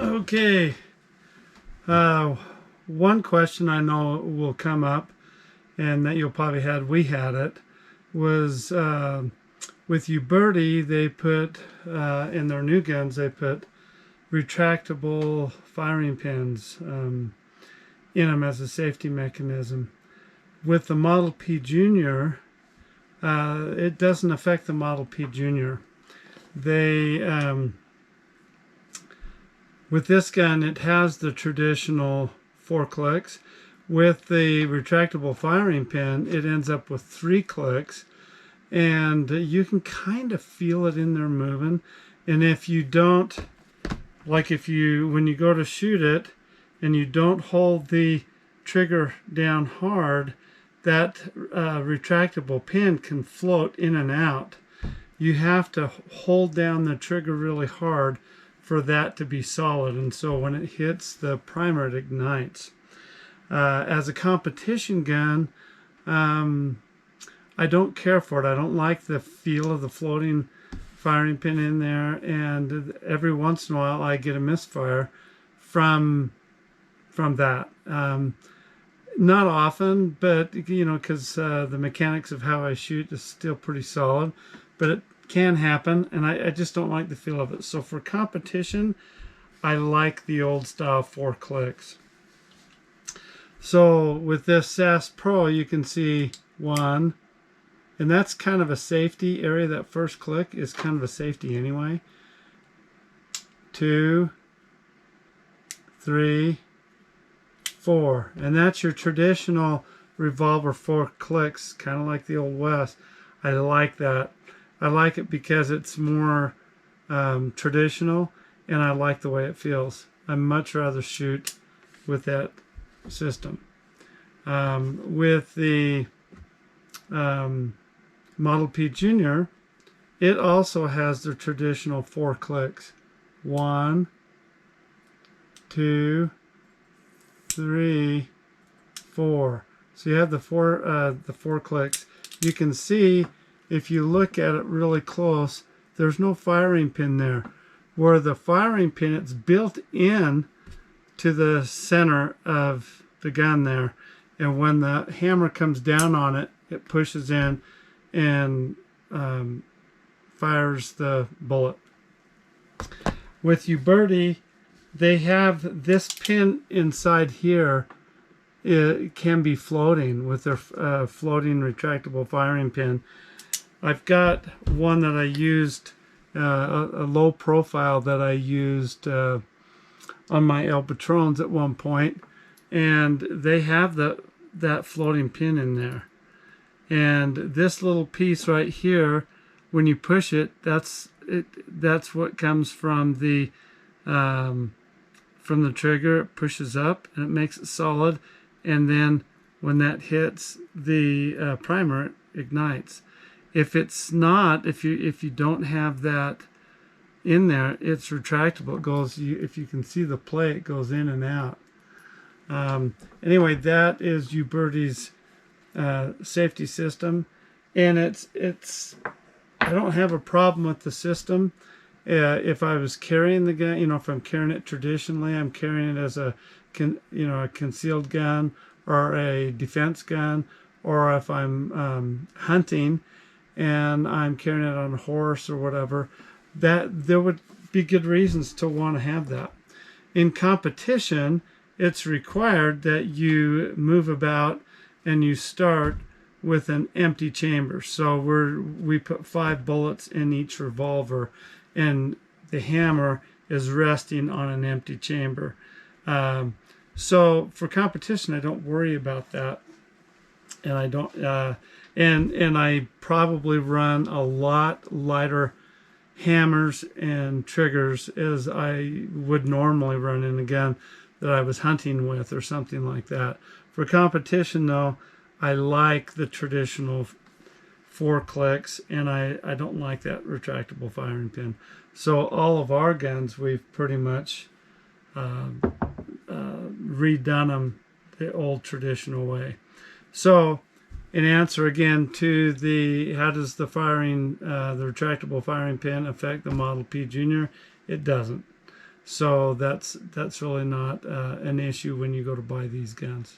Okay, one question I know will come up, and that you'll probably we had it, was with Uberti, they put, in their new guns, they put retractable firing pins in them as a safety mechanism. With the Model P Junior, it doesn't affect the Model P Junior. They with this gun, it has the traditional 4 clicks. With the retractable firing pin, it ends up with 3 clicks, and you can kind of feel it in there moving. And if you don't, like when you go to shoot it and you don't hold the trigger down hard, that retractable pin can float in and out. You have to hold down the trigger really hard for that to be solid, and so when it hits the primer, it ignites. As a competition gun, I don't care for it. I don't like the feel of the floating firing pin in there, and every once in a while I get a misfire from that. Not often, but because the mechanics of how I shoot is still pretty solid, but it can happen, and I just don't like the feel of it. So for competition, I like the old style 4 clicks. So with this Sass Pro, you can see 1, and that's kind of a safety area. That first click is kind of a safety anyway. 2, 3, 4, and that's your traditional revolver 4 clicks, kind of like the old West. I like that. I like it because it's more traditional, and I like the way it feels. I much rather shoot with that system. With the Model P Junior, it also has the traditional 4 clicks. 1, 2, 3, 4. So you have the four clicks. You can see, if you look at it really close, there's no firing pin there. Where the firing pin, it's built in to the center of the gun there, and when the hammer comes down on it, it pushes in and fires the bullet. With Uberti, they have this pin inside here. It can be floating with their floating retractable firing pin. I've got one that I used, a low profile that I used on my El Patrons at one point, and they have that floating pin in there. And this little piece right here, when you push it, that's what comes from the trigger. It pushes up and it makes it solid, and then when that hits the primer, it ignites. If it's not, if you don't have that in there, it's retractable. It goes, if you can see the play, it goes in and out. Anyway, that is Uberti's safety system, and it's I don't have a problem with the system. If I was carrying the gun, if I'm carrying it traditionally, I'm carrying it as a concealed gun or a defense gun, or if I'm hunting and I'm carrying it on a horse or whatever, that there would be good reasons to want to have that. In competition, it's required that you move about and you start with an empty chamber. So we put 5 bullets in each revolver, and the hammer is resting on an empty chamber. So for competition, I don't worry about that, and I don't. And I probably run a lot lighter hammers and triggers as I would normally run in a gun that I was hunting with or something like that. For competition, though, I like the traditional 4 clicks, and I don't like that retractable firing pin. So all of our guns, we've pretty much redone them the old traditional way. So in answer again to the how does the retractable firing pin affect the Model P Junior, it doesn't. So that's really not an issue when you go to buy these guns.